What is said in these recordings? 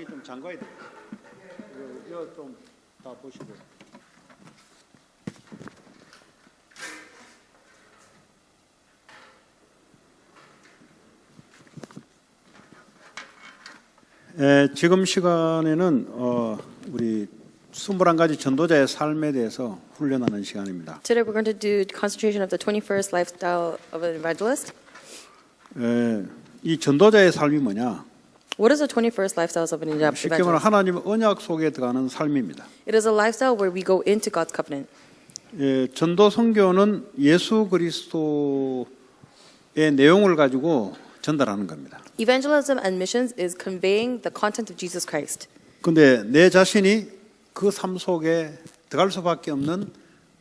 바지 좀 잠가야 돼요. 이거 좀 다 보시고. 지금 시간에는 우리 21가지 전도자의 삶에 대해서 훈련하는 시간입니다. Today we're going to do concentration of the 21st lifestyle of an evangelist. 이 전도자의 삶이 뭐냐? What is the 21st lifestyles of an 쉽게 말하면 evangelist? 하나님의 언약 속에 들어가는 삶입니다. It is a lifestyle where we go into God's covenant. 전도 선교는 예수 그리스도의 내용을 가지고 전달하는 겁니다. Evangelism and missions is conveying the content of Jesus Christ. 근데 내 자신이 그 삶 속에 들어갈 수밖에 없는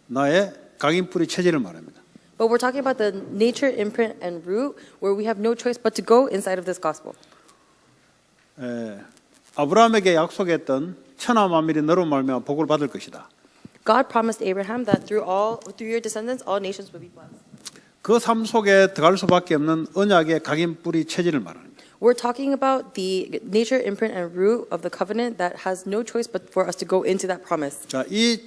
나의 각인뿌리 체질을 말합니다. But we're talking about the nature, imprint, and root where we have no choice but to go inside of this gospel. 아브라함에게 약속했던 천하 만민이 너로 말미암아 복을 받을 것이다. God promised Abraham that through your descendants all nations will be blessed. 그 삶 속에 들어갈 수밖에 없는 언약의 각인뿌리 체질을 말합니다. We're talking about the nature, imprint, and root of the covenant that has no choice but for us to go into that promise. 자, 이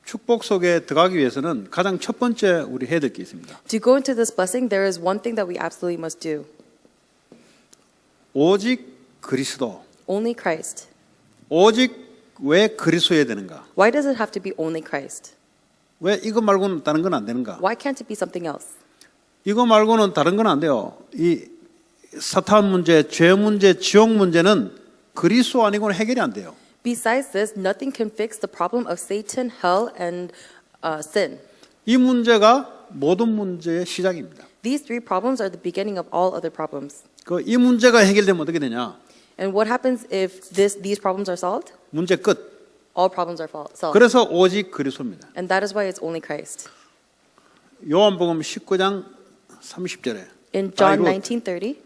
축복 속에 들어가기 위해서는 가장 첫 번째 우리 해야 될 게 있습니다. To go into this blessing, there is one thing that we absolutely must do. 오직 그리스도. Only Christ. 오직 왜 그리스도여야 되는가? Why does it have to be only Christ? 왜 이거 말고는 다른 건 안 되는가? Why can't it be something else? 이거 말고는 다른 건 안 돼요. 이 사탄 문제, 죄 문제, 지옥 문제는 그리스도 아니고는 해결이 안 돼요. Besides this, nothing can fix the problem of Satan, hell, and sin. 이 문제가 모든 문제의 시작입니다. These three problems are the beginning of all other problems. 이 문제가 해결되면 어떻게 되냐? And what happens if these problems are solved? 문제 끝. All problems are solved. 그래서 오직 그리스도입니다. And that is why it's only Christ. 요한복음 19장 30절에 In John 19:30,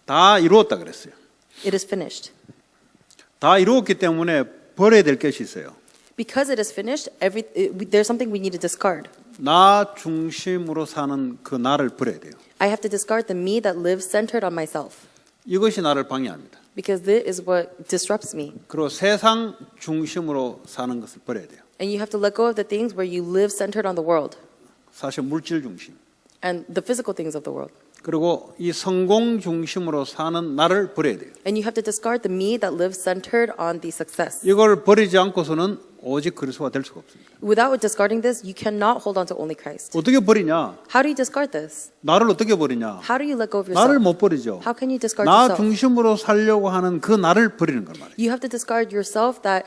다 이루었다 그랬어요. it is finished. 다 이루었기 때문에 버려야 될 것이 있어요. Because it is finished, there's something we need to discard. 나 중심으로 사는 그 나를 버려야 돼요. I have to discard the me that lives centered on myself. 이것이 나를 방해합니다. Because this is what disrupts me. 그리고 세상 중심으로 사는 것을 버려야 돼요. And you have to let go of the things where you live centered on the world 사실 물질 중심. and the physical things of the world. 그리고 이 성공 중심으로 사는 나를 버려야 돼요. And you have to discard the me that lives centered on the success. 이걸 버리지 않고서는 오직 그리스도가 될 수가 없습니다. Without discarding this, you cannot hold on to only Christ. 어떻게 버리냐? How do you discard this? 나를 어떻게 버리냐? How do you let go of 나를 yourself? 못 버리죠. How can you discard 나 yourself? 중심으로 살려고 하는 그 나를 버리는 걸 말이에요. You have to discard yourself that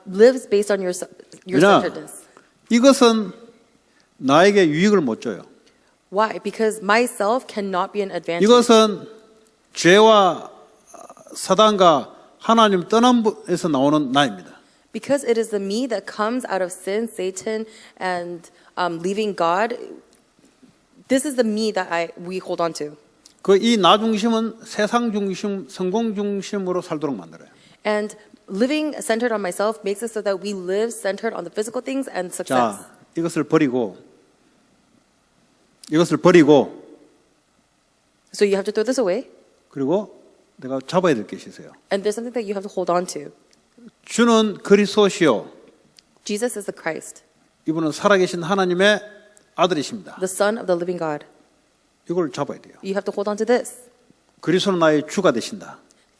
lives based on your 왜냐? centeredness. 이것은 나에게 유익을 못 줘요. Why? Because myself cannot be an advantage. 이것은 죄와 사단과 하나님 떠남에서 나오는 나입니다. Because it is the me that comes out of sin, Satan, and leaving God. This is the me that we hold on to. 이 나 중심은 세상 중심, 성공 중심으로 살도록 만들어요. And living centered on myself makes it so that we live centered on the physical things and success. 자, 이것을 버리고 So you have to throw this away. 그리고 내가 잡아야 될 것이 있어요. And there's something that you have to hold on to. 주는 그리스도시요. Jesus is the Christ, 이분은 살아계신 하나님의 아들이십니다. the Son of the living God. 이걸 잡아야 돼요. You have to hold on to this. 그리스도는 나의 주가 되신다.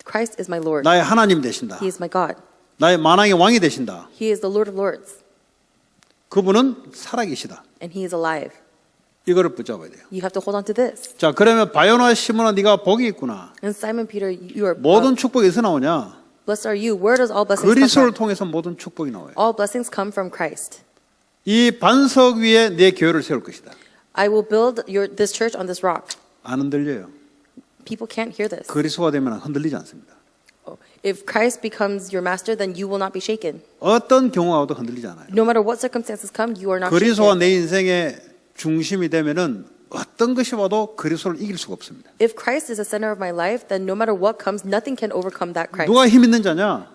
Christ is my Lord. 나의 하나님 되신다. He is my God. 나의 만왕의 왕이 되신다. He is the Lord of Lords. 그분은 살아계시다. And He is alive. 이거를 붙잡아야 돼요. You have to hold on to this. 자, 그러면 바요나 시몬아 네가 복이 있구나. And Simon Peter, you are 모든 축복이 어디서 나오냐? blessed are you. Where does all blessings come 그리스도를 from? 통해서 모든 축복이 나와요. All blessings come from Christ. 이 반석 위에 내 교회를 세울 것이다. I will build this church on this rock. 안 흔들려요. People can't hear this. 그리스도가 되면 흔들리지 않습니다. If Christ becomes your master, then you will not be shaken. 어떤 경우가 와도 흔들리지 않아요. No matter what circumstances come, you are not 그리스도가 shaken. 내 인생의 중심이 되면은 어떤 것이 와도 그리스도를 이길 수가 없습니다. If Christ is the center of my life, then no matter what comes, nothing can overcome that Christ. 누가 힘 있는 자냐?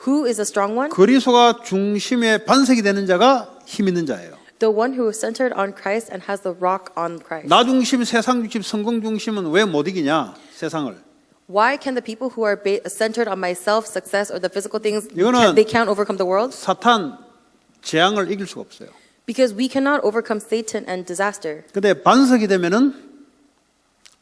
Who is a strong one? 그리스도가 중심의 반석이 되는 자가 힘 있는 자예요. The one who is centered on Christ and has the rock on Christ. 나 중심, 세상 중심, 성공 중심은 왜 못 이기냐? 세상을. Why can the people who are centered on myself, success, or the physical things, 이거는 they can't overcome the world? 사탄 재앙을 이길 수가 없어요. Because we cannot overcome Satan and disaster. 근데 반석이 되면은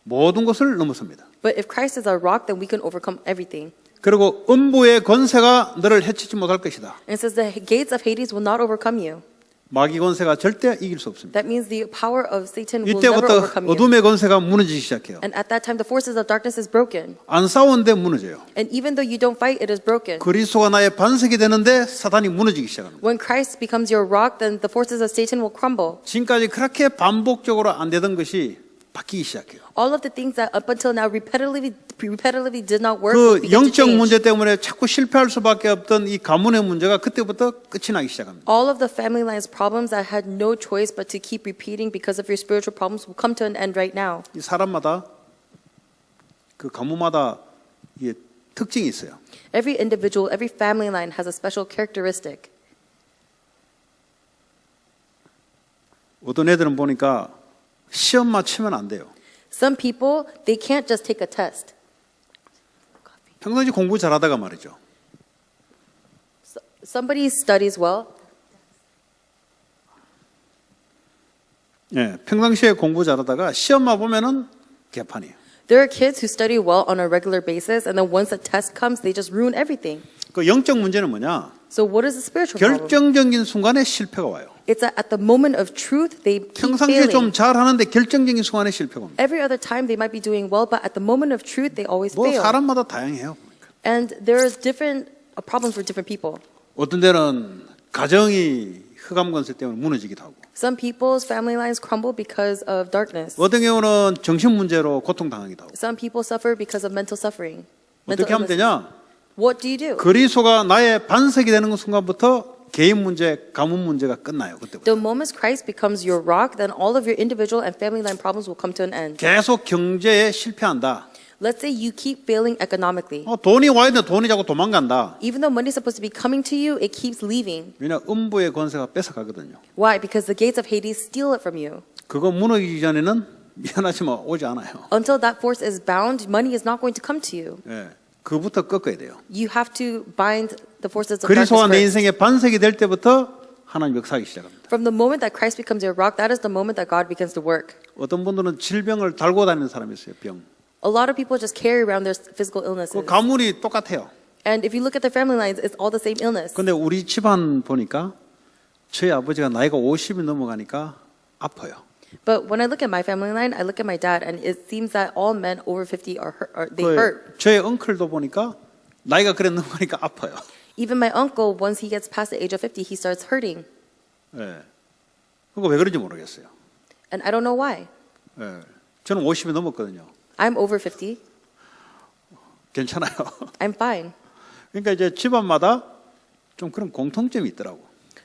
모든 것을 넘어섭니다. But if Christ is our rock, then we can overcome everything. 그리고 음부의 권세가 너를 해치지 못할 것이다. And it says the gates of Hades will not overcome you. 마귀 권세가 절대 이길 수 없습니다. That means the power of Satan will never 이때부터 overcome you. 어둠의 권세가 무너지기 시작해요. And at that time, the forces of darkness is broken. 안 싸우는데 무너져요. And even though you don't fight, it is broken. 그리스도가 나의 반석이 되는데 사탄이 무너지기 시작합니다. When Christ becomes your rock, then the forces of Satan will crumble. 지금까지 그렇게 반복적으로 안 되던 것이 바뀌기 시작해요. All of the things that up until now repetitively did not work 그 begin to 영적 change. 문제 때문에 자꾸 실패할 수밖에 없던 이 가문의 문제가 그때부터 끝이 나기 시작합니다. All of the family lines problems that had no choice but to keep repeating because of your spiritual problems will come to an end right now. 이 사람마다 그 가문마다 이 특징이 있어요. Every individual, every family line has a special characteristic. 어떤 애들은 보니까 시험 맞추면 안 돼요. Some people, they can't just take a test. 평상시 공부 잘하다가 말이죠. Somebody studies well. 예, 평상시에 공부 잘하다가 시험만 보면은 개판이에요. There are kids who study well on a regular basis, and then once a test comes, they just ruin everything. 그 영적 문제는 뭐냐? So what is the spiritual problem? 결정적인 순간에 실패가 와요. It's that at the moment of truth, they keep 평상시에 좀 failing. 잘하는데 결정적인 순간에 실패가 옵니다. Every other time, they might be doing well, but at the moment of truth, they always 뭐 fail. 사람마다 다양해요. And there's different problems for different people. 어떤 데는 가정이 흑암 권세 때문에 무너지기도 하고, Some people's family lines crumble because of darkness. 어떤 경우는 정신 문제로 고통당하기도 하고. Some people suffer because of mental suffering. mental 어떻게 하면 illnesses. 되냐? What do you do? 그리스도가 나의 반석이 되는 순간부터 개인 문제, 가문 문제가 끝나요. 그때부터. The moment Christ becomes your rock, then all of your individual and family line problems will come to an end. 계속 경제에 실패한다. Let's say you keep failing economically. 돈이 와야 돼. 돈이 자꾸 도망간다. Even though money is supposed to be coming to you, it keeps leaving. 왜냐 음부의 권세가 뺏어가거든요. Why? Because the gates of Hades steal it from you. 그거 무너지기 전에는 미안하지만 오지 않아요. Until that force is bound, money is not going to come to you. 예, 그부터 꺾어야 돼요. You have to bind the forces of 그리스도가 내 darkness first. 인생의 반석이 될 때부터 하나님 역사하기 시작합니다. From the moment that Christ becomes your rock, that is the moment that God begins to work. 어떤 분들은 질병을 달고 다니는 사람이 있어요. 병. A lot of people just carry around their physical 그 illnesses. 가문이 똑같아요. And if you look at their family lines, it's all the same illness. 근데 우리 집안 보니까 저희 아버지가 나이가 50이 넘어가니까 아파요. But when I look at my family line, I look at my dad, and it seems that all men over 50 they 그 hurt. 저희 엉클도 보니까 나이가 그래 넘어가니까 아파요. Even my uncle, once he gets past the age of 50, he starts hurting. 예. 그거 왜 그런지 모르겠어요. And I don't know why. 예. 저는 50이 넘었거든요. I'm over 50. 괜찮아요. I'm fine. 그러니까 이제 집안마다 좀 그런 공통점이 있더라고.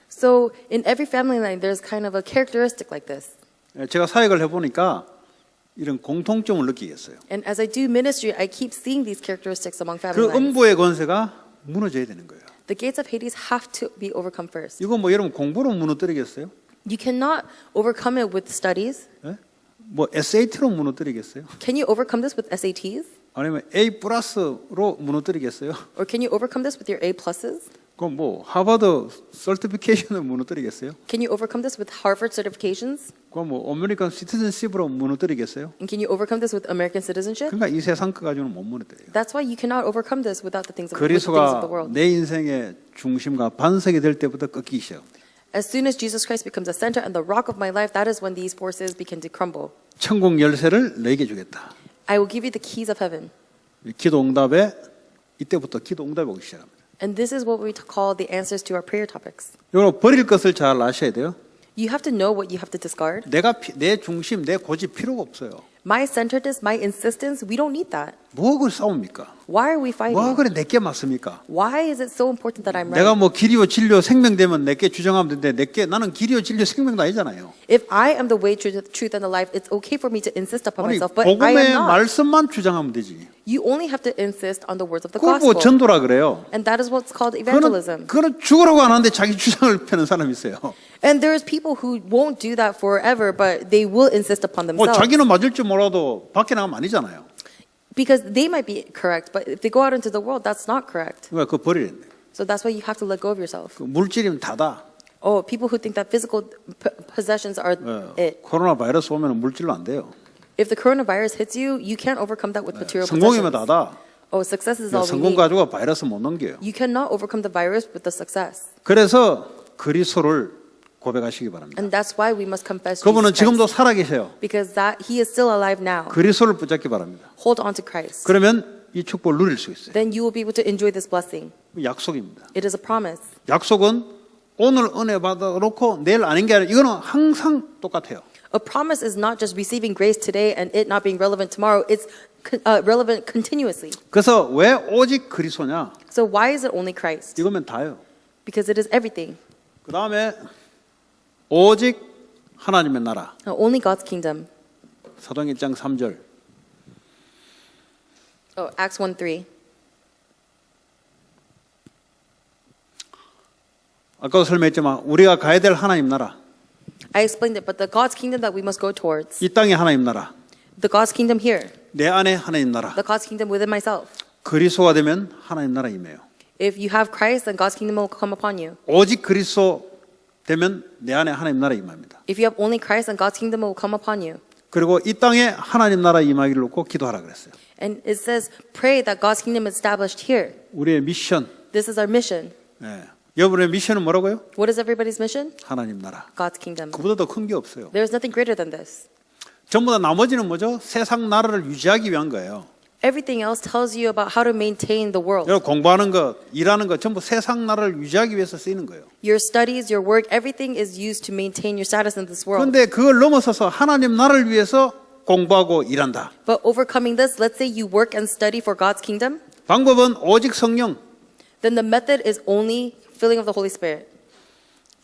So in every family line, there's kind of a characteristic like this. 예, 제가 사역을 해보니까 이런 공통점을 느끼겠어요. And as I do ministry, I keep seeing these characteristics among family 그 lines. 음부의 권세가 무너져야 되는 거예요. The gates of Hades have to be overcome first. 이거 뭐 여러분 공부로 무너뜨리겠어요? You cannot overcome it with studies. 예? 뭐 SAT로 무너뜨리겠어요? Can you overcome this with SATs? 아니면 A 플러스로 무너뜨리겠어요? Or can you overcome this with your A pluses? 그럼 뭐 하버드 서티피케이션을 무너뜨리겠어요? Can you overcome this with Harvard certifications? 그럼 뭐 아메리칸 시티즌십으로 무너뜨리겠어요? And can you overcome this with American citizenship? 그러니까 이 세상 거 가지고는 못 무너뜨려요. That's why you cannot overcome this without the things of, with the things of 그리스도가 the world. 내 인생의 중심과 반석이 될 때부터 꺾이기 시작합니다. As soon as Jesus Christ becomes the center and the rock of my life, that is when these forces begin to crumble. 천국 열쇠를 내게 주겠다. I will give you the keys of heaven. 기도 응답에 이때부터 기도 응답이 오기 시작합니다. And this is what we call the answers to our prayer topics. 여러분 버릴 것을 잘 아셔야 돼요. You have to know what you have to discard. 내 중심, 내 고집 필요가 없어요. My centeredness, my insistence, we don't need that. 뭐하고 싸웁니까? Why are we 뭐가 fighting? 그래 내게 맞습니까? Why is it so important that I'm 내가 right? 뭐 길이요 진리요 생명 되면 내게 주장하면 되는데 내게 나는 길이요 진리요 생명도 아니잖아요. If I am the way, truth, and the life, it's okay for me to insist upon 아니 myself, but I 복음의 am not. 말씀만 주장하면 되지. You only have to insist on the words of the 그걸 뭐 gospel. 전도라 그래요. And that is what's called evangelism. 그거는 죽으라고 안 하는데 자기 주장을 펴는 사람이 있어요. And there's people who won't do that forever, but they will insist upon 뭐 themselves. 자기는 맞을 줄 몰라도 밖에 나가면 아니잖아요. Because they might be correct, but if they go out into the world, that's not correct. 그러니까 그거 버리는데. So that's why you have to let go of yourself. 그 물질이면 다다. Oh, people who think that physical possessions are it. 코로나 바이러스 오면 물질로 안 돼요. If the coronavirus hits you, you can't overcome that with material 성공이면 possessions. 다다. Oh, success is all we 성공 need. 가지고 바이러스 못 넘겨요. You cannot overcome the virus with the success. 그래서 그리스도를 고백하시기 바랍니다. And that's why we must confess 그분은 Jesus 지금도 Christ. 살아계세요. Because that he is still alive now. 그리스도를 붙잡기 바랍니다. Hold on to Christ. 그러면 이 축복을 누릴 수 있어요. Then you will be able to enjoy this blessing. 약속입니다. It is a promise. 약속은 오늘 은혜 받아놓고 내일 아닌 게 아니라 이거는 항상 똑같아요. A promise is not just receiving grace today and it not being relevant tomorrow. It's relevant continuously. 그래서 왜 오직 그리스도냐? So why is it only Christ? 이거면 다요. Because it is everything. 그 다음에 오직 하나님의 나라. Only God's kingdom. 사도행 1장 3절. Oh, Acts 1:3. 아까도 설명했지만 우리가 가야 될 하나님 나라. I explained it, but the God's kingdom that we must go towards, 이 땅의 하나님 나라. the God's kingdom here, 내 안에 하나님 나라. the God's kingdom within myself. 그리스도가 되면 하나님 나라 임해요. If you have Christ, then God's kingdom will come upon you. 오직 그리스도 되면 내 안에 하나님 나라 임합니다. If you have only Christ, then God's kingdom will come upon you. 그리고 이 땅에 하나님 나라 임하기를 놓고 기도하라 그랬어요. And it says, pray that God's kingdom is established here. 우리의 미션. This is our mission. 예. 여러분의 미션은 뭐라고요? What is everybody's mission? 하나님 나라. God's kingdom. 그보다 더 큰 게 없어요. There is nothing greater than this. 전부 다 나머지는 뭐죠? 세상 나라를 유지하기 위한 거예요. Everything else tells you about how to maintain the world. 여러분 공부하는 것, 일하는 것 전부 세상 나라를 유지하기 위해서 쓰이는 거예요. Your studies, your work, everything is used to maintain your status in this world. 그런데 그걸 넘어서서 하나님 나라를 위해서 공부하고 일한다. But overcoming this, let's say you work and study for God's kingdom, 방법은 오직 성령. then the method is only filling of the Holy Spirit.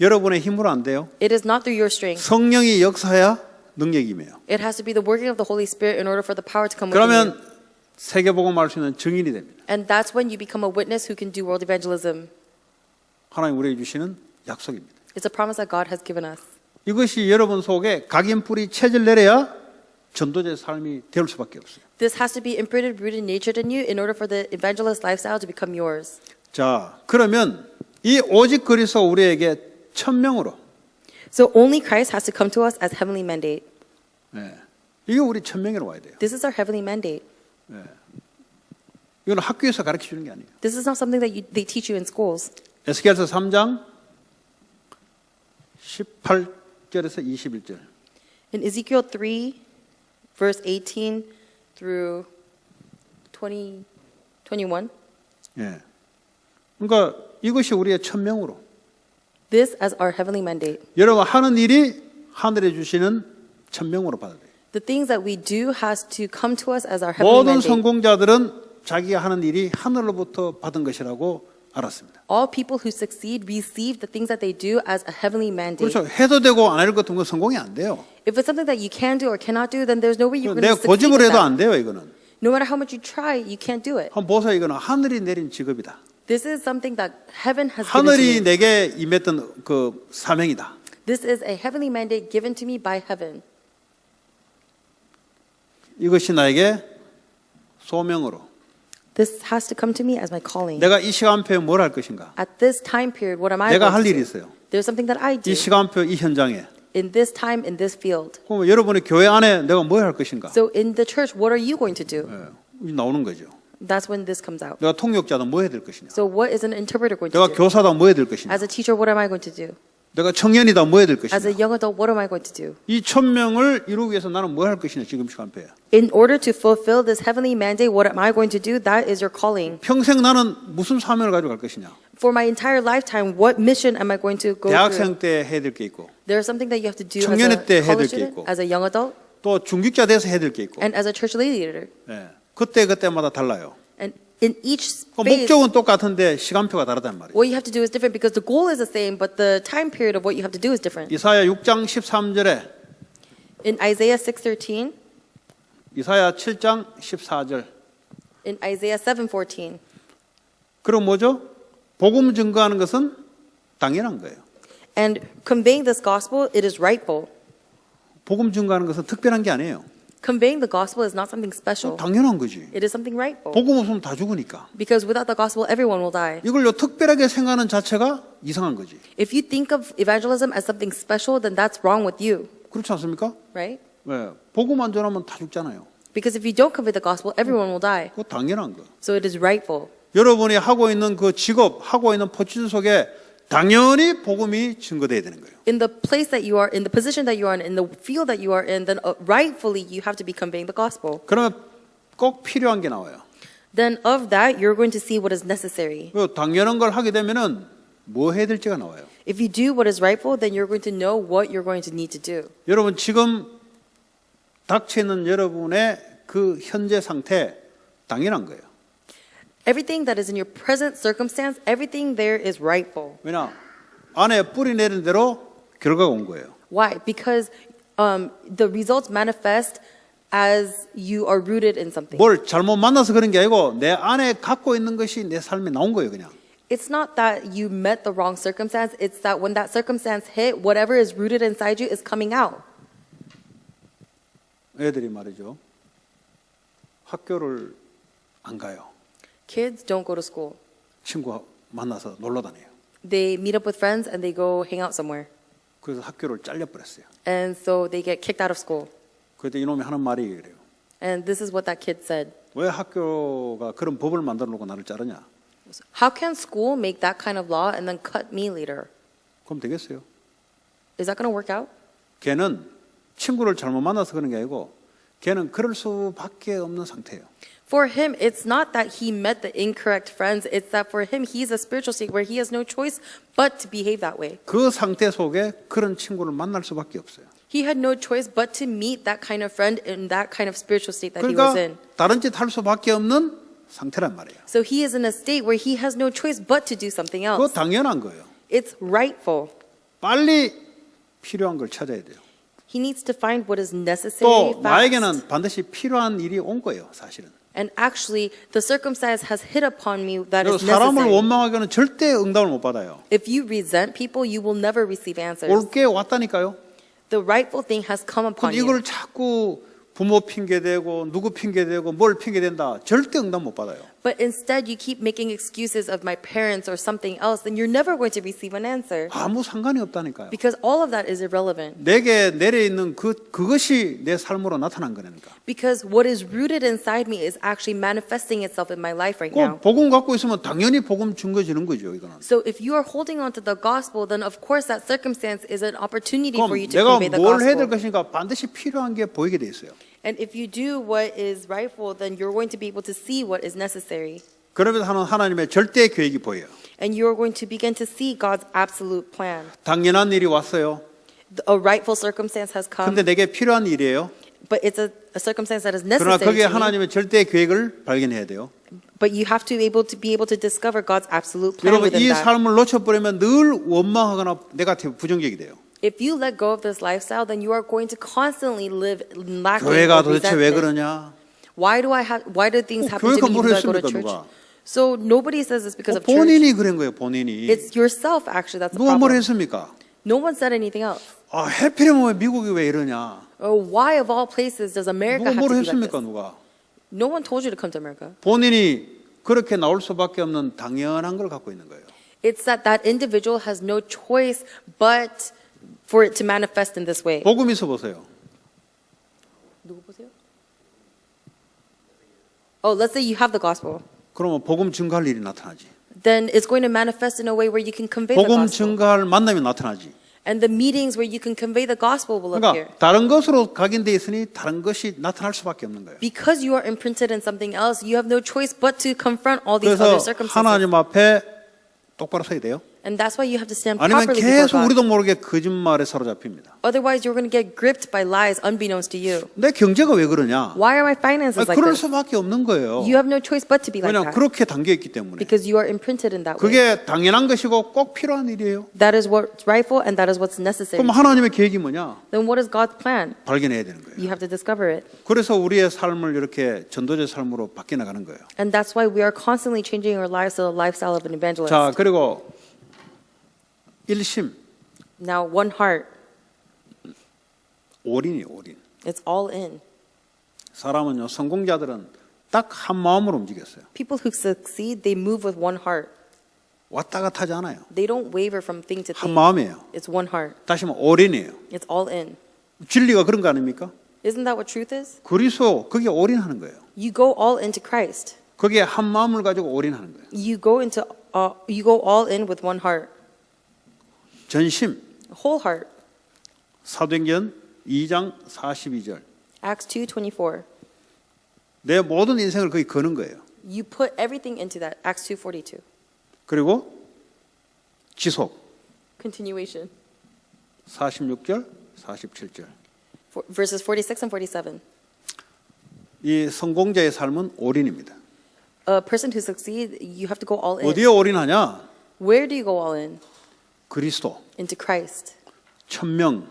여러분의 힘으로 안 돼요. It is not through your strength. 성령이 역사해야 능력이 임해요. It has to be the working of the Holy Spirit in order for the power to come within you. 그러면 세계복음할 수 있는 증인이 됩니다. And that's when you become a witness who can do world evangelism. 하나님 우리에게 주시는 약속입니다. It's a promise that God has given us. 이것이 여러분 속에 각인뿌리 체질 내려야 전도자의 삶이 될 수밖에 없어요. This has to be imprinted, rooted, natured in you in order for the evangelist lifestyle to become yours. 자, 그러면 이 오직 그리스도 우리에게 천명으로. So only Christ has to come to us as heavenly mandate. 네. 이게 우리 천명으로 와야 돼요. This is our heavenly mandate. 이건 학교에서 가르쳐 주는 게 아니에요. This is not something that they teach you in schools. 에스겔서 3장 18절에서 21절. In Ezekiel 3, verse 18 through 21, 예. 그러니까 이것이 우리의 천명으로. this as our heavenly mandate. 여러분 하는 일이 하늘에 주시는 천명으로 받아들여요. The things that we do has to come to us as our heavenly 모든 mandate. 성공자들은 자기가 하는 일이 하늘로부터 받은 것이라고 알았습니다. All people who succeed receive the things that they do as a heavenly mandate. 그렇죠. 해도 되고 안 할 것 같은 건 성공이 안 돼요. If it's something that you can do or cannot do, then there's no way you're going 내가 to succeed 고집을 with 해도 that. 안 돼요. 이거는. No matter how much you try, you can't do it. 한번 보세요. 이거는 하늘이 내린 직업이다. This is something that heaven has given to 하늘이 me. 내게 임했던 그 사명이다. This is a heavenly mandate given to me by heaven. 이것이 나에게 소명으로. This has to come to me as my calling. 내가 이 시간표에 뭘 할 것인가? At this time period, what am I 내가 going 할 to 일이 do? 있어요. There's something that I do 이 시간표 이 현장에. in this time, in this field. 그럼 여러분의 교회 안에 내가 뭘 할 것인가? So in the church, what are you going to do? 예, 나오는 거죠. That's when this comes out. 내가 통역자다 뭐 해야 될 것이냐? So what is an interpreter going to 내가 do? 교사다 뭐 해야 될 것이냐? As a teacher, what am I going to do? 내가 청년이다 뭐 해야 될 As a 것이냐? young adult, what am I going to do? 이 천명을 이루기 위해서 나는 뭐 할 것이냐? 지금 시간표에. In order to fulfill this heavenly mandate, what am I going to do? That is your calling. 평생 나는 무슨 사명을 가지고 갈 것이냐? For my entire lifetime, what mission am I going to go through? 대학생 때 해야 될 게 있고 There's something that you have to do 청년회 as 때 a 해야 될 college 게 student, 있고. as a young adult, 또 중직자 돼서 해야 될 게 있고 and as a church leader. 예. 그때마다 달라요. And in each 그 phase, 목적은 똑같은데 시간표가 다르단 말이에요. what you have to do is different because the goal is the same, but the time period of what you have to do is different. 이사야 6장 13절에 In Isaiah 6:13, 이사야 7장 14절. in Isaiah 7:14, 그럼 뭐죠? 복음 증거하는 것은 당연한 거예요. and conveying this gospel, it is rightful. 복음 증거하는 것은 특별한 게 아니에요. Conveying the gospel is not something special. 당연한 거지. It is something rightful. 복음 없으면 다 죽으니까. Because without the gospel, everyone will die. 이걸요 특별하게 생각하는 자체가 이상한 거지. If you think of evangelism as something special, then that's wrong with you, 그렇지 않습니까? right? 왜? 복음 안 전하면 다 죽잖아요. Because if you don't convey the gospel, everyone will die. 그거 당연한 거. So it is rightful. 여러분이 하고 있는 그 직업, 하고 있는 포지션 속에 당연히 복음이 증거돼야 되는 거예요. In the place that you are, in the position that you are in the field that you are in, then rightfully you have to be conveying the gospel. 그러면 꼭 필요한 게 나와요. Then of that, you're going to see what is necessary. 그 당연한 걸 하게 되면은 뭐 해야 될지가 나와요. If you do what is rightful, then you're going to know what you're going to need to do. 여러분 지금 닥쳐 있는 여러분의 그 현재 상태 당연한 거예요. Everything that is in your present circumstance, everything there is rightful. 왜냐? 안에 뿌리 내린 대로 결과가 온 거예요. Why? Because the results manifest as you are rooted in something. 뭘 잘못 만나서 그런 게 아니고 내 안에 갖고 있는 것이 내 삶에 나온 거예요, 그냥. It's not that you met the wrong circumstance. It's that when that circumstance hit, whatever is rooted inside you is coming out. 애들이 말이죠. 학교를 안 가요. Kids don't go to school. 친구 만나서 놀러 다녀요. They meet up with friends and they go hang out somewhere. 그래서 학교를 잘려버렸어요. And so they get kicked out of school. 그때 이놈이 하는 말이 그래요. And this is what that kid said. 왜 학교가 그런 법을 만들어 놓고 나를 자르냐? How can school make that kind of law and then cut me later? 그럼 되겠어요. Is that going to work out? 걔는 친구를 잘못 만나서 그런 게 아니고 걔는 그럴 수밖에 없는 상태예요. For him, it's not that he met the incorrect friends. It's that for him, he's a spiritual state where he has no choice but to behave that way. 그 상태 속에 그런 친구를 만날 수밖에 없어요. He had no choice but to meet that kind of friend in that kind of spiritual state that he was in. 그러니까 다른 짓 할 수밖에 없는 상태란 말이에요. So he is in a state where he has no choice but to do something 그거 else. 당연한 거예요. It's rightful. 빨리 필요한 걸 찾아야 돼요. He needs to find what is necessary 또 fast. 나에게는 반드시 필요한 일이 온 거예요, 사실은. And actually, the circumstance has hit upon me that 그리고 is 사람을 necessary. 원망하기는 절대 응답을 못 받아요. If you resent people, you will never receive answers. 올 게 왔다니까요. The rightful thing has come upon 근데 you. 이걸 자꾸 부모 핑계대고 누구 핑계대고 뭘 핑계댄다. 절대 응답 못 받아요. But instead, you keep making excuses of my parents or something else, then you're never going to receive an answer. 아무 상관이 없다니까요. Because all of that is irrelevant. 내게 내려 있는 그것이 내 삶으로 나타난 거니까. Because what is rooted inside me is actually manifesting itself in my life right now. 꼭 복음 갖고 있으면 당연히 복음 증거지는 거죠, 이거는. So if you are holding on to the gospel, then of course that circumstance is an opportunity 그럼 for you to 내가 convey the 뭘 해야 될 gospel. 것인가 반드시 필요한 게 보이게 돼 있어요. And if you do what is rightful, then you're going to be able to see what is necessary. 그러면서 하나님의 절대 계획이 보여요. And you're going to begin to see God's absolute plan. 당연한 일이 왔어요. A rightful circumstance has come, 근데 내게 필요한 일이에요. but it's a circumstance that is 그러나 necessary 거기에 to me. 하나님의 절대 계획을 발견해야 돼요. But you have to be able to discover God's absolute plan 여러분 이 within that. 삶을 놓쳐버리면 늘 원망하거나 네거티브 부정적이 돼요. If you let go of this lifestyle, then you are going to constantly live lacking 교회가 or 도대체 왜 resentment. 그러냐? Why do things happen to 교회가 me 뭘 because I go to 했습니까, church? 누가? So nobody says this because of church. 본인이 그런 거예요, 본인이. It's yourself actually that's the 누가 뭘 problem. 했습니까? No one said anything else. 아, 해피려면 왜 미국이 왜 이러냐? Why of all places does America 누가 have 뭘 to be like 했습니까, this? 누가? No one told you to come to America. 본인이 그렇게 나올 수밖에 없는 당연한 걸 갖고 있는 거예요. It's that individual has no choice but for it to manifest in this way. 복음 있어 보세요. 누구 보세요? Oh, let's say you have the gospel. 그러면 복음 증거할 일이 나타나지. Then it's going to manifest in a way where you can convey the 복음 gospel. 증거할 만남이 나타나지. And the meetings where you can convey the gospel will appear. 그러니까 다른 것으로 각인돼 있으니 다른 것이 나타날 수밖에 없는 거예요. Because you are imprinted in something else, you have no choice but to confront all these 그래서 other circumstances. 하나님 앞에 똑바로 서야 돼요. And that's why you have to stand 아니면 properly before 계속 God. 우리도 모르게 거짓말에 사로잡힙니다. Otherwise, you're going to get gripped by lies unbeknownst to you. 내 경제가 왜 그러냐? Why are my finances like 그럴 this? 수밖에 없는 거예요. You have no choice but to be like 왜냐하면 that. 그렇게 담겨 있기 때문에. Because you are imprinted in that way. 그게 당연한 것이고 꼭 필요한 일이에요. That is what's rightful and that is what's necessary. 그럼 하나님의 계획이 뭐냐? Then what is God's plan? 발견해야 되는 거예요. You have to discover it. 그래서 우리의 삶을 이렇게 전도자 삶으로 바뀌어 나가는 거예요. And that's why we are constantly changing our lives to the lifestyle of an evangelist. 자, 그리고 일심, Now, one heart, 올인이에요, 올인. it's all in. 사람은요, 성공자들은 딱 한 마음으로 움직였어요. People who succeed, they move with one heart. 왔다 갔다 하지 않아요. They don't waver from thing to 한 thing. 마음이에요. It's one heart. 다시 말하면 올인이에요. It's all in. 진리가 그런 거 아닙니까? Isn't that what truth is? 그리스도 거기에 올인하는 거예요. You go all into Christ. 거기에 한 마음을 가지고 올인하는 거예요. You go all in with one heart. 전심. Whole heart. 사도행전 2장 42절. Acts 2:24. 내 모든 인생을 거기 거는 거예요. You put everything into that. Acts 2:42. 그리고 지속. Continuation. 46절, 47절. Verses 46 and 47. 이 성공자의 삶은 올인입니다. A person who succeeds, you have to go all in. 어디에 올인하냐? Where do you go all in? 그리스도. Into Christ. 천명.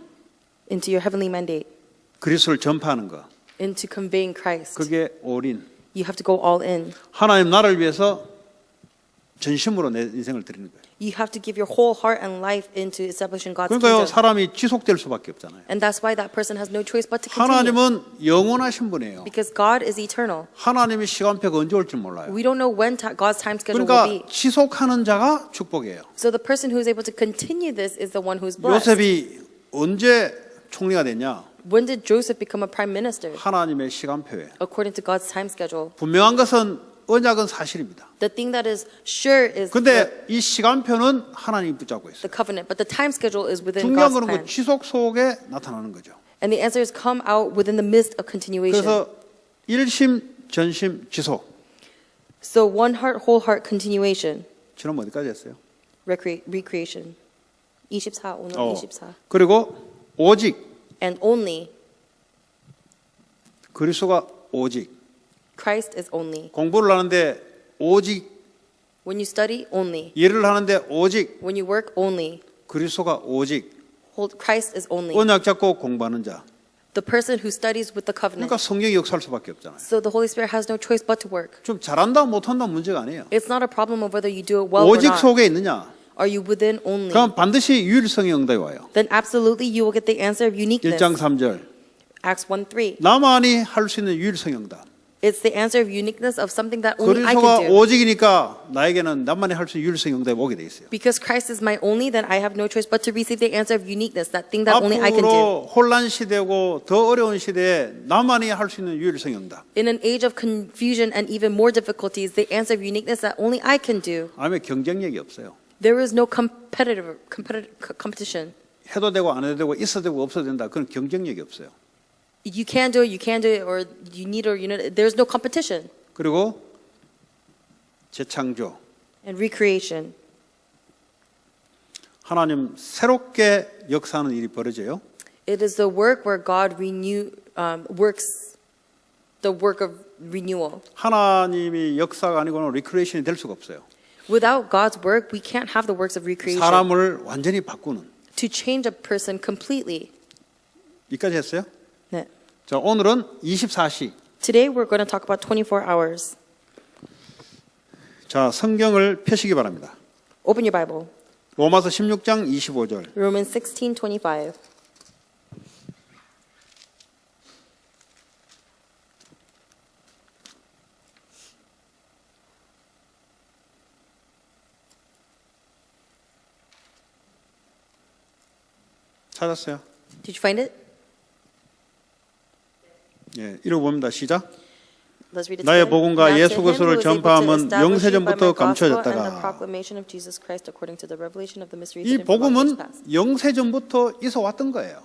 Into your heavenly mandate. 그리스도를 전파하는 거. Into conveying Christ. 그게 올인. You have to go all in. 하나님 나라를 위해서 전심으로 내 인생을 드리는 거예요. You have to give your whole heart and life into establishing God's 그러니까요, kingdom. 사람이 지속될 수밖에 없잖아요. And that's why that person has no choice but to continue. 하나님은 영원하신 분이에요. Because God is eternal. 하나님의 시간표가 언제 올지 몰라요. We don't know when God's time schedule will 그러니까 be. 지속하는 자가 축복이에요. So the person who is able to continue this is the one who is blessed. 요셉이 언제 총리가 됐냐? When did Joseph become a prime minister? 하나님의 시간표에. According to God's time schedule. 분명한 것은 언약은 사실입니다. The thing that is sure is 근데 이 시간표는 하나님이 붙잡고 있어요. the covenant, but the time schedule is within 중요한 God's 거는 plan. 그 지속 속에 나타나는 거죠. And the answers come out within the midst of continuation. 그래서 일심, 전심, 지속. So one heart, whole heart continuation. 지금 어디까지 했어요? Recreation. 24, 오늘 24. 그리고 오직 And only 그리스도가 오직 Christ is only. 공부를 하는데 오직 When you study, only. 일을 하는데 오직 When you work, only. 그리스도가 오직 Christ is only. 언약 잡고 공부하는 자. The person who studies with the covenant. 그러니까 성령이 역사할 수밖에 없잖아요. So the Holy Spirit has no choice but to work. 좀 잘한다 못한다 문제가 아니에요. It's not a problem of whether you do it well or 오직 not. 속에 있느냐? Are you within only? 그럼 반드시 유일성의 응답이 와요. Then absolutely you will get the answer of uniqueness. 1장 3절. Acts 1:3. 나만이 할 수 있는 유일성의 응답. It's the answer of uniqueness of something that only I 그리스도가 can do. 오직이니까 나에게는 나만이 할 수 있는 유일성의 응답이 오게 돼 있어요. Because Christ is my only, then I have no choice but to receive the answer of uniqueness, that thing that only I can do. 앞으로 혼란 시대고 더 어려운 시대에 나만이 할 수 있는 유일성의 응답. In an age of confusion and even more difficulties, the answer of uniqueness that only I can do. 아니면 경쟁력이 없어요. There is no competition. 해도 되고 안 해도 되고 있어도 되고 없어도 된다. 그건 경쟁력이 없어요. You can do it, you can't do it, or you need or you know. There's no competition. 그리고 재창조. And recreation. 하나님 새롭게 역사하는 일이 벌어져요. It is the work where God works the work of renewal. 하나님이 역사가 아니고는 리크레이션이 될 수가 없어요. Without God's work, we can't have the works of recreation. 사람을 완전히 바꾸는. To change a person completely. 여기까지 했어요? 네. 자, 오늘은 24시. Today we're going to talk about 24 hours. 자, 성경을 펴시기 바랍니다. Open your Bible. 로마서 16장 25절. Romans 16:25. 찾았어요? Did you find it? 예, 읽어봅니다. 시작. Let's read it 나의 together. 복음과 Now to 예수 him 그리스도를 who is able to 전파함은 establish you by my 영세전부터 gospel and the 감춰졌다가 proclamation of Jesus Christ according to the revelation of the mysteries 이 hidden from long 복음은 years past. 영세전부터 있어 왔던 거예요.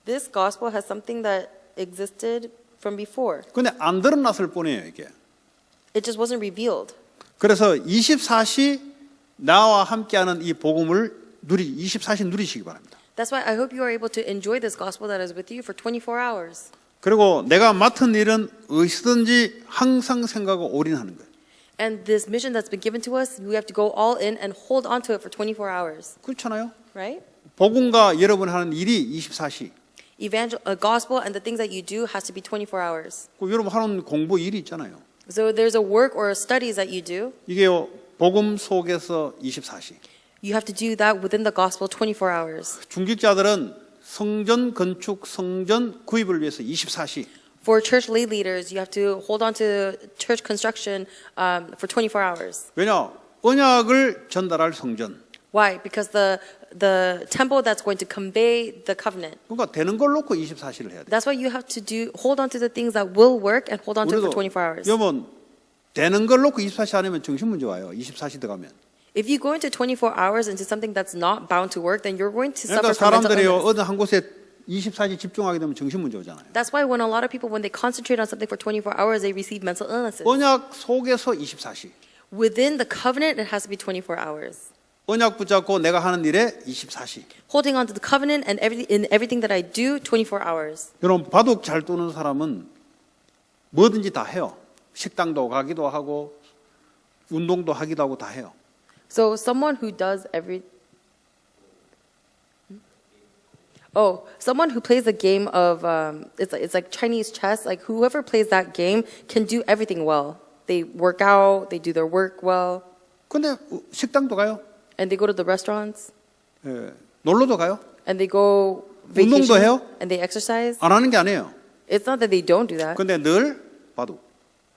This gospel has something that existed from before. 근데 안 드러났을 뿐이에요, 이게. It just wasn't revealed. 그래서 24시 나와 함께하는 이 복음을 24시 누리시기 바랍니다. That's why I hope you are able to enjoy this gospel that is with you for 24 hours. 그리고 내가 맡은 일은 어디서든지 항상 생각하고 올인하는 거예요. And this mission that's been given to us, we have to go all in and hold on to it for 24 hours. 그렇잖아요. Right? 복음과 여러분 하는 일이 24시. Gospel and the things that you do has to be 24 hours. 그 여러분 하는 공부 일이 있잖아요. So there's a work or studies that you do. 이게요, 복음 속에서 24시. You have to do that within the gospel 24 hours. 중직자들은 성전 건축, 성전 구입을 위해서 24시. For church lay leaders, you have to hold on to church construction for 24 hours. 왜냐? 언약을 전달할 성전. Why? Because the temple that's going to convey the covenant. 그러니까 되는 걸 놓고 24시를 해야 돼. That's why you have to hold on to the things that will work and hold on to it for 24 hours. 여러분 되는 걸 놓고 24시 안 하면 정신 문제 와요. 24시 들어가면. If you go into 24 hours into something that's not bound to work, then you're going to suffer 그러니까 from mental 사람들이요 illness. 어느 한 곳에 24시 집중하게 되면 정신 문제 오잖아요. That's why when a lot of people, when they concentrate on something for 24 hours, they receive mental illnesses. 언약 속에서 24시. Within the covenant, it has to be 24 hours. 언약 붙잡고 내가 하는 일에 24시. Holding on to the covenant and in everything that I do, 24 hours. 여러분 바둑 잘 두는 사람은 뭐든지 다 해요. 식당도 가기도 하고 운동도 하기도 하고 다 해요. So someone who does someone who plays a game of it's like Chinese chess. Like whoever plays that game can do everything well. They work out, they do their work well, 근데 식당도 가요. and they go to the restaurants, 예, 놀러도 가요. and they go 운동도 vacation, 해요? and they exercise. 안 하는 게 아니에요. It's not that they don't do that, 근데 늘 바둑.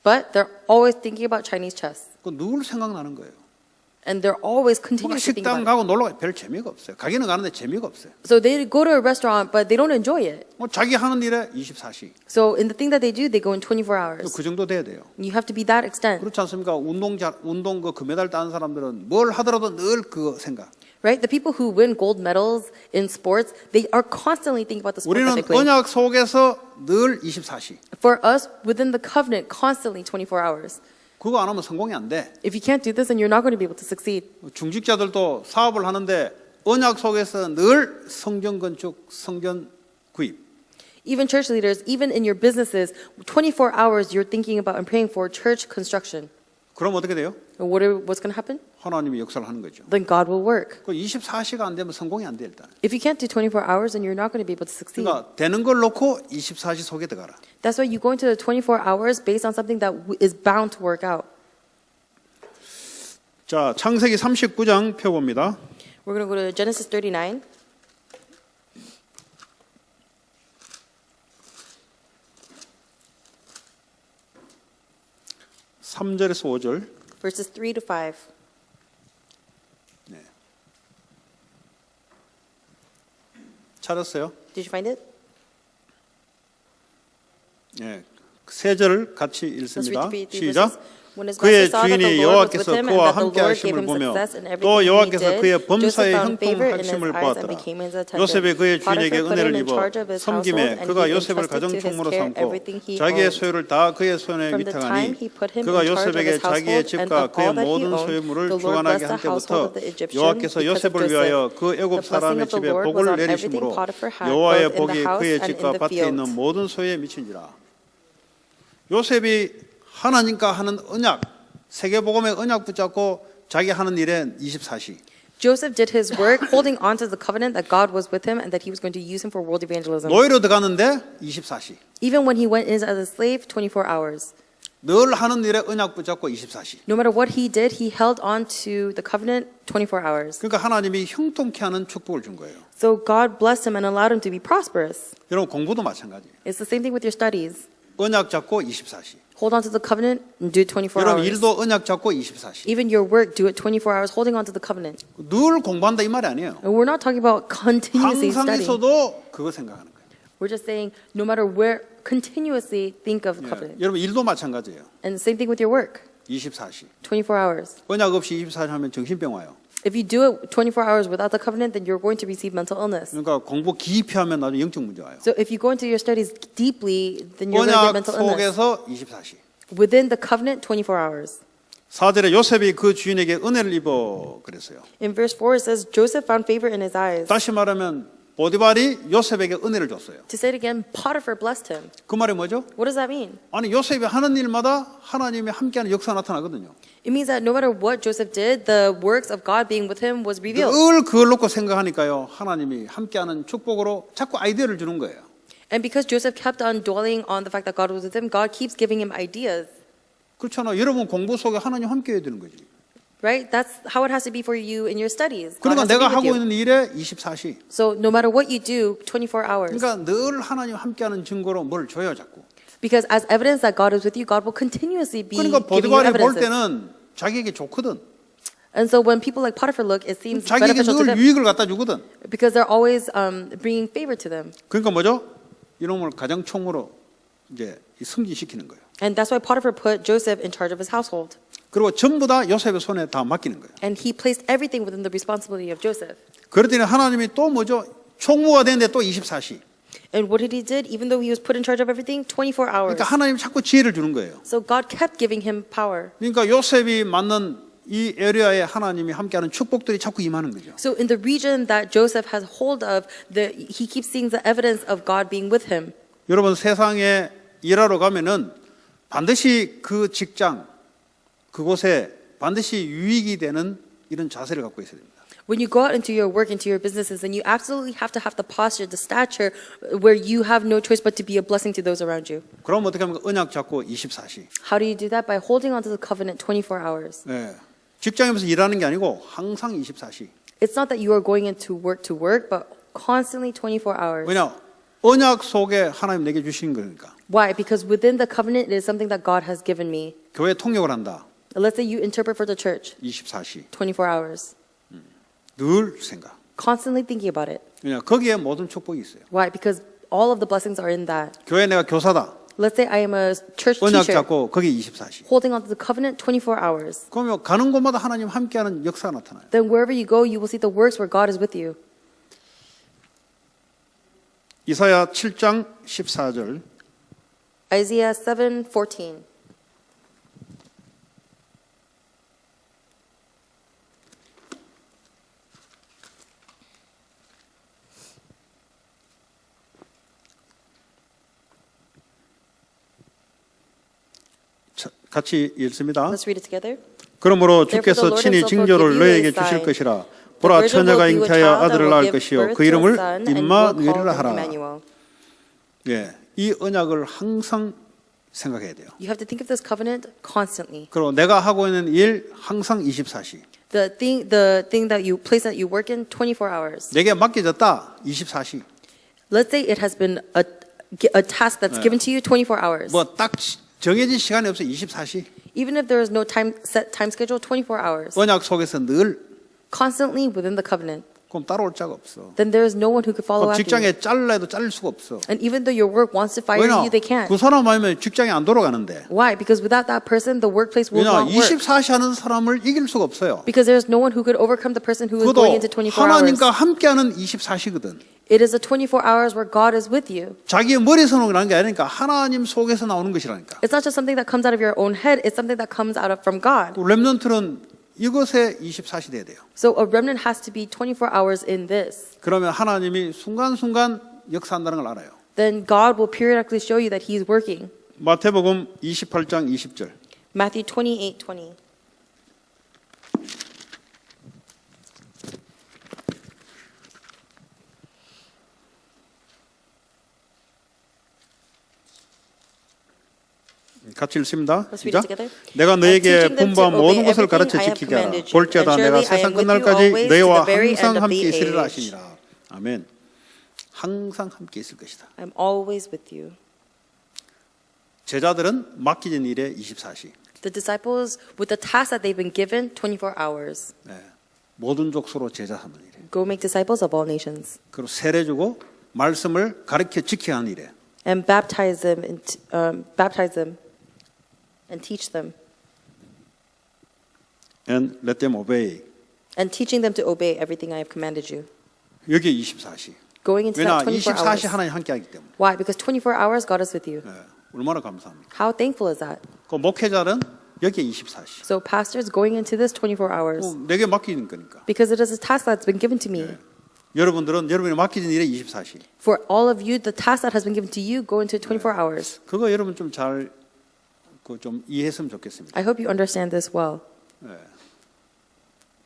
but they're always thinking about Chinese chess, 늘 생각나는 거예요. and they're always 뭔가 continuously thinking 식당 about it. 가고 놀러 가 별 재미가 없어요. 가기는 가는데 재미가 없어요. So they go to a restaurant, but they don't enjoy it. 자기 하는 일에 24시. So in the thing that they do, they go in 24 hours. 그 정도 돼야 돼요. You have to be that extent. 그렇지 않습니까? 운동 그 금메달 따는 사람들은 뭘 하더라도 늘 그거 생각. Right? The people who win gold medals in sports, they are constantly thinking about the sport that 우리는 they play. 언약 속에서 늘 24시. For us, within the covenant, constantly 24 hours. 그거 안 하면 성공이 안 돼. If you can't do this, then you're not going to be able to succeed. 중직자들도 사업을 하는데 언약 속에서 늘 성전 건축, 성전 구입. Even church leaders, even in your businesses, 24 hours you're thinking about and praying for church construction. 그럼 어떻게 돼요? And what's going to happen? 하나님이 역사를 하는 거죠. Then God will work. 그 24시가 안 되면 성공이 안 돼 일단. If you can't do 24 hours, then you're not going to be able to succeed. 그러니까 되는 걸 놓고 24시 속에 들어가라. That's why you go into the 24 hours based on something that is bound to work out. 자, 창세기 39장 펴봅니다. We're going to go to Genesis 39. 삼절에서 5절. Verses 3 to 5. 네. 찾았어요? Did you find it? 네. 세 절 같이 Let's 읽습니다. read the 시작. verses. When his 그의 master saw that the 주인이 Lord was with 여호와께서 him and 그와 that the 함께 Lord gave 하심을 him 보며 success in 또 everything he 여호와께서 그의 did, 범사에 Joseph found favor in his 형통하심을 eyes and 보았더라. became his attendant. 요셉이 그의 주인에게 Potiphar put 은혜를 him in 입어 charge of his household, 섬김에 and 그가 he 요셉을 entrusted to his 가정총무로 care 삼고 everything he 자기의 owned. 소유를 다 그의 손에 From the time 위탁하니 he put him 그가 in charge of 요셉에게 his 자기의 household and 집과 of 그의 all that he 모든 owned, 소유물을 the Lord 주관하게 blessed 한 the household of 때부터 the Egyptian 여호와께서 because of 요셉을 Joseph. 위하여 그 The 애굽 blessing 사람의 of the 집에 Lord was 복을 on everything 내리심으로 Potiphar had, 여호와의 both in 복이 the house 그의 and in 집과 the 밭에 있는 field. 모든 소유에 미친지라. 요셉이 하나님과 하는 언약, 세계복음의 언약 붙잡고 자기 하는 일에 24시. Joseph did his work holding on to the covenant that God was with him and that he was going to use him for world evangelism. 노예로 들어가는데 24시. Even when he went in as a slave, 24 hours. 늘 하는 일에 언약 붙잡고 24시. No matter what he did, he held on to the covenant 24 hours. 그러니까 하나님이 형통케 하는 축복을 준 거예요. So God blessed him and allowed him to be prosperous. 여러분 공부도 마찬가지예요. It's the same thing with your studies. 언약 잡고 24시. Hold on to the covenant and do it 24 여러분 hours. 일도 언약 잡고 24시. Even your work, do it 24 hours holding on to the covenant. 늘 공부한다 이 말이 아니에요. And we're not talking about continuously 항상 studying. 있어도 그거 생각하는 거예요. We're just saying no matter where, continuously think of the 예. covenant. 여러분 일도 마찬가지예요. And the same thing with your work, 24시. 24 hours. 언약 없이 24시 하면 정신병 와요. If you do it 24 hours without the covenant, then you're going to receive mental illness. 그러니까 공부 깊이 하면 나중에 영적 문제 와요. So if you go into your studies deeply, then you're going to get 언약 mental illness. 속에서 24시. Within the covenant, 24 hours. 4절에 요셉이 그 주인에게 은혜를 입어 그랬어요. In verse 4, it says, Joseph found favor in his eyes. 다시 말하면 보디발이 요셉에게 은혜를 줬어요. To say it again, Potiphar blessed him. 그 말이 뭐죠? What does that mean? 아니 요셉이 하는 일마다 하나님이 함께하는 역사가 나타나거든요. It means that no matter what Joseph did, the works of God being with him was revealed. 늘 그걸 놓고 생각하니까요. 하나님이 함께하는 축복으로 자꾸 아이디어를 주는 거예요. And because Joseph kept on dwelling on the fact that God was with him, God keeps giving him ideas. 그렇잖아요. 여러분 공부 속에 하나님 함께해야 되는 거지. Right? That's how it has to be for you in your studies. God 그러니까 has to be 내가 with 하고 you. 있는 일에 24시. So no matter what you do, 24 hours. 그러니까 늘 하나님 함께하는 증거로 뭘 줘요 자꾸. Because as evidence that God is with you, God will continuously be 그러니까 giving you 보디갈이 볼 evidences. 때는 자기에게 좋거든. And so when people like Potiphar look, it seems 자기에게 beneficial to 늘 them 유익을 갖다 주거든. because they're always bringing favor to them. 그러니까 뭐죠? 이놈을 가정총무로 이제 승진시키는 거예요. And that's why Potiphar put Joseph in charge of his household. 그리고 전부 다 요셉의 손에 다 맡기는 거예요. And he placed everything within the responsibility of Joseph. 그랬더니 하나님이 또 뭐죠? 총무가 되는데 또 24시. And what did he did? Even though he was put in charge of everything, 24 hours. 그러니까 하나님이 자꾸 지혜를 주는 거예요. So God kept giving him power. 그러니까 요셉이 맞는 이 에리아에 하나님이 함께하는 축복들이 자꾸 임하는 거죠. So in the region that Joseph has hold of, he keeps seeing the evidence of God being with him. 여러분 세상에 일하러 가면은 반드시 그 직장 그곳에 반드시 유익이 되는 이런 자세를 갖고 있어야 됩니다. When you go out into your work, into your businesses, then you absolutely have to have the posture, the stature, where you have no choice but to be a blessing to those around you. 그럼 어떻게 합니까? 언약 잡고 24시. How do you do that? By holding onto the covenant 24 hours. 네. 직장에서 일하는 게 아니고 항상 24시. It's not that you are going into work to work, but constantly 24 hours. 왜냐? 언약 속에 하나님 내게 주신 거니까. Why? Because within the covenant, it is something that God has given me. 교회 통역을 한다. Let's say you interpret for the church 24시. 24 hours. 늘 생각. Constantly thinking about it. 왜냐? 거기에 모든 축복이 있어요. Why? Because all of the blessings are in that. 교회 내가 교사다. Let's say I am a church 언약 teacher, 잡고 거기 24시. holding on to the covenant 24 hours. 그러면 가는 곳마다 하나님 함께하는 역사가 나타나요. Then wherever you go, you will see the works where God is with you. 이사야 7장 14절. Isaiah 7:14. 같이 읽습니다. Let's read it together. 그러므로 Therefore 주께서 the Lord 친히 himself will 징조를 give you a 너에게 sign. 주실 것이라. The 보라 virgin 처녀가 will be with 잉태하여 child and 아들을 will 낳을 give 것이요 birth 그 to a 이름을 son, and will call 임마누엘이라 him 하라. Emmanuel. 예, 이 언약을 항상 생각해야 돼요. You have to think of this covenant constantly. 그리고 내가 하고 있는 일 항상 24시. The thing that you place that you work in 24 hours. 내게 맡겨졌다 24시. Let's say it has been a task that's given to you 24 hours. 뭐 딱 정해진 시간이 없어 24시. Even if there is no set time schedule, 24 hours. 언약 속에서 늘 Constantly within the covenant. 그럼 따라올 자가 없어. Then there is no one who could follow 그럼 after you. 직장에 잘라 해도 잘릴 수가 없어. And even though your work wants to fire 왜냐? you, they can't. 그 사람 아니면 직장이 안 돌아가는데. Why? Because without that person, the workplace will 왜냐? not work. 24시 하는 사람을 이길 수가 없어요. Because there is no one who could overcome the person who is 그것도 going into 24 hours. 하나님과 함께하는 24시거든. It is a 24 hours where God is with you. 자기의 머리에서 나오는 게 아니니까 하나님 속에서 나오는 것이라니까. It's not just something that comes out of your own head. It's something that comes out of from God. 렘넌트는 이것에 24시 돼야 돼요. So a remnant has to be 24 hours in this. 그러면 하나님이 순간순간 역사한다는 걸 알아요. Then God will periodically show you that He is working. 마태복음 28장 20절. Matthew 28:20. 같이 읽습니다. Let's read it 시작. together. 내가 너에게 Teaching them to 분부한 모든 obey 것을 everything 가르쳐 I have 지키게 하라. commanded you. 볼지어다 And 내가 surely I 세상 am with you 끝날까지 always 너희와 to the very 항상 end of 함께 the 있으리라 age. 하시니라. 아멘. 항상 함께 있을 것이다. I'm always with you. 제자들은 맡겨진 일에 24시. The disciples, with the task that they've been given, 24 hours. 네. 모든 족속으로 제자 삼는 일에. Go make disciples of all nations. 그리고 세례 주고 말씀을 가르쳐 지켜야 하는 일에. And baptize them and teach them. And let them obey. And teaching them to obey everything I have commanded you. 여기에 24시. Going into 왜냐? that 24 24시 hours. 하나님 함께 하기 때문에. Why? Because 24 hours God is with you. 네. 얼마나 감사합니까? How thankful is that? 그 목회자는 여기에 24시. So pastors going into this 24 hours. 내게 맡기는 거니까. Because it is a task that's been given to me. 여러분들은 여러분이 맡겨진 일에 24시. For all of you, the task that has been given to you go into 24 hours. 그거 여러분 좀 잘 좀 이해했으면 좋겠습니다. I hope you understand this well.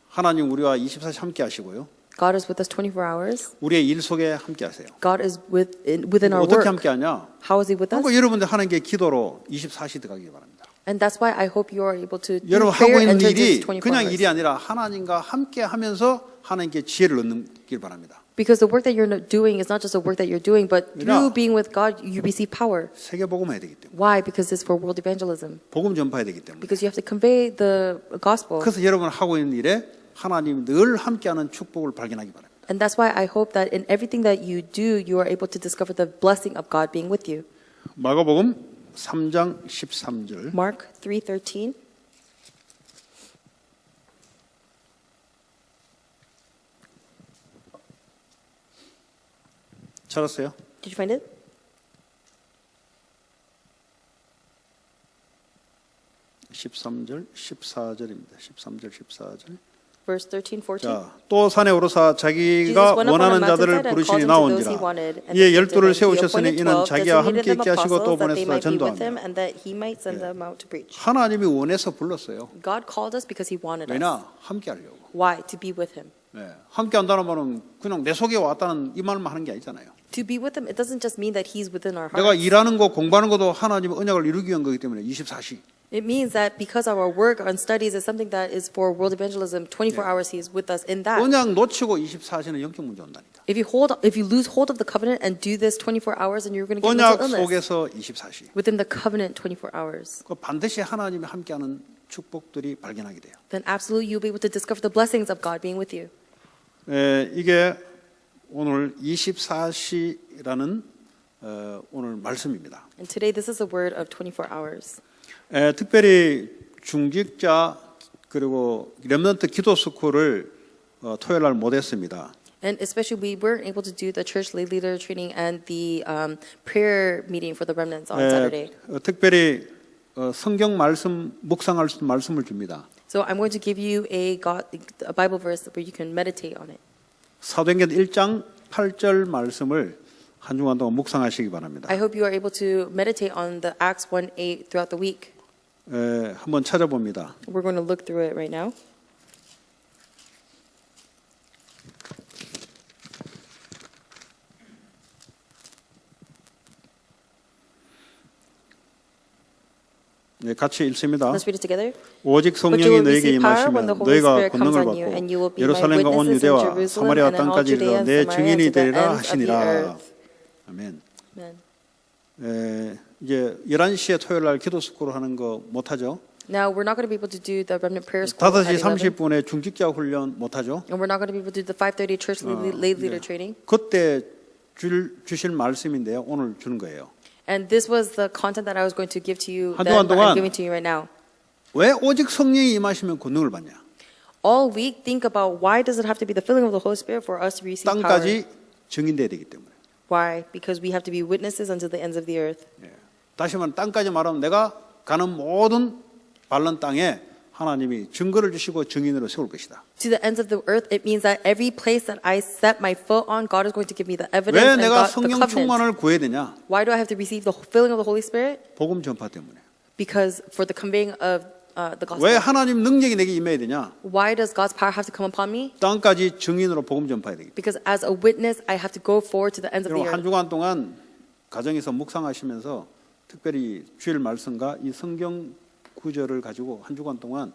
하나님 우리와 24시 함께 하시고요. God is with us 24 hours. 우리의 일 속에 함께 하세요. God is within our 어떻게 work. 함께 하냐? How is He with us? 그러니까 여러분들 하나님께 기도로 24시 들어가기 바랍니다. And that's why I hope you are able to do 여러분 하고 prayer 있는 and enter 일이 into 24 그냥 hours. 일이 아니라 하나님과 함께 하면서 하나님께 지혜를 얻길 바랍니다. Because the work that you're doing is not just the work that you're doing, but Yeah. through being with God, you receive power. 세계 복음해야 되기 때문에. Why? Because it's for world evangelism. 복음 전파해야 되기 때문에. Because you have to convey the gospel. 그래서 여러분 하고 있는 일에 하나님 늘 함께하는 축복을 발견하기 바랍니다. And that's why I hope that in everything that you do, you are able to discover the blessing of God being with you. 마가복음 3장 13절. Mark 3:13. 찾았어요? Did you find it? (13절) (14절입니다) (13절) (14절) Verse 13, 14. 자, 또 산에 오르사 자기가 원하는 자들을 부르시니 나온지라. 이에 열두를 세우셨으니 이는 자기와 함께 있게 하시고 또 보내서 전도하며. 하나님이 원해서 불렀어요. God called us because He wanted us. 왜냐? 함께 하려고. Why? To be with Him. 네. 함께 한다는 말은 그냥 내 속에 왔다는 이 말만 하는 게 아니잖아요. To be with Him, it doesn't just mean that He's within our 내가 hearts. 일하는 거 공부하는 것도 하나님의 언약을 이루기 위한 거기 때문에 24시. It means that because our work and studies is something that is for world evangelism, 24 hours He is with us in that. 언약 놓치고 24시는 영적 문제 온다니까. If you lose hold of the covenant and do this 24 hours, then you're going to get 언약 mental illness. 속에서 24시. Within the covenant, 24 hours. 그 반드시 하나님이 함께하는 축복들이 발견하게 돼요. Then absolutely you'll be able to discover the blessings of God being with you. 이게 오늘 24시라는 오늘 말씀입니다. And today this is a word of 24 hours. 특별히 중직자 그리고 렘넌트 기도 스쿨을 토요일 날 못했습니다. And especially we weren't able to do the church lay leader training and the prayer meeting for the remnants on Saturday. 특별히 성경 말씀 묵상할 수 있는 말씀을 줍니다. So I'm going to give you a Bible verse where you can meditate on it. 사도행전 1장 8절 말씀을 한 주간 동안 묵상하시기 바랍니다. I hope you are able to meditate on the Acts 1:8 throughout the week. 한번 찾아봅니다. We're going to look through it right now. 네, 같이 읽습니다. Let's read it together. 오직 But 성령이 you will 너에게 receive power when 임하시면 the Holy 너희가 Spirit comes 권능을 on you, and you will 받고 be my 예루살렘과 온 witnesses in 유대와 Jerusalem 사마리아 and in all 땅까지 Judea 이르러 and 내 Samaria 증인이 to the 되리라 ends of the 하시니라. earth. 아멘. Amen. 이제 11시에 토요일 날 기도 스쿨 하는 거 못 하죠. Now we're not going to be able to do the remnant prayer school 5시 at 11, 30분에 중직자 훈련 못 하죠. and we're not going to be able to do the 5:30 church lay leader training. 그때 주실 말씀인데요. 오늘 주는 거예요. And this was the content that I was going to give to you 한 that 동안 I'm giving to you right now. 왜 오직 성령이 임하시면 권능을 받냐? All week, think about why does it have to be the filling of the Holy Spirit for us to receive power? 땅까지 증인돼야 되기 때문에. Why? Because we have to be witnesses unto the ends of the earth. 다시 말하면 땅까지 말하면 내가 가는 모든 바른 땅에 하나님이 증거를 주시고 증인으로 세울 것이다. To the ends of the earth, it means that every place that I set my foot on, God is going to give me the evidence 왜 and 내가 God, the 성령 covenant. 충만을 구해야 되냐? Why do I have to receive the filling of the Holy Spirit? 복음 전파 때문에. Because for the conveying of the gospel. 왜 하나님 능력이 내게 임해야 되냐? Why does God's power have to come upon me? 땅까지 증인으로 복음 전파해야 되기 때문에. Because as a witness, I have to go forward to the ends of the 여러분 한 earth. 주간 동안 가정에서 묵상하시면서 특별히 주일 말씀과 이 성경 구절을 가지고 한 주간 동안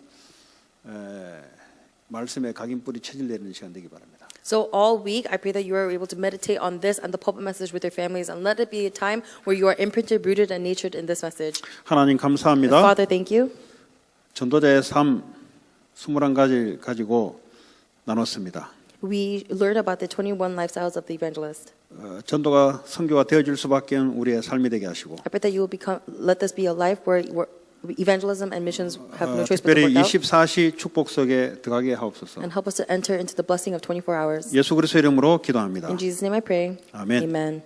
말씀의 각인뿌리 체질 내리는 시간 되기 바랍니다. So all week, I pray that you are able to meditate on this and the pulpit message with your families, and let it be a time where you are imprinted, rooted, and natured in this message. 하나님 감사합니다. Father, thank you. 전도자의 삶 21가지 가지고 나눴습니다. We learned about the 21 lifestyles of the evangelist. 전도가 선교가 되어질 수밖에 우리의 삶이 되게 하시고 I pray that you will let this be a life where evangelism and missions have no choice but to 특별히 work out, 24시 축복 속에 들어가게 하옵소서. and help us to enter into the blessing of 24 hours. 예수 그리스도 이름으로 기도합니다. In Jesus' name I pray. 아멘. Amen.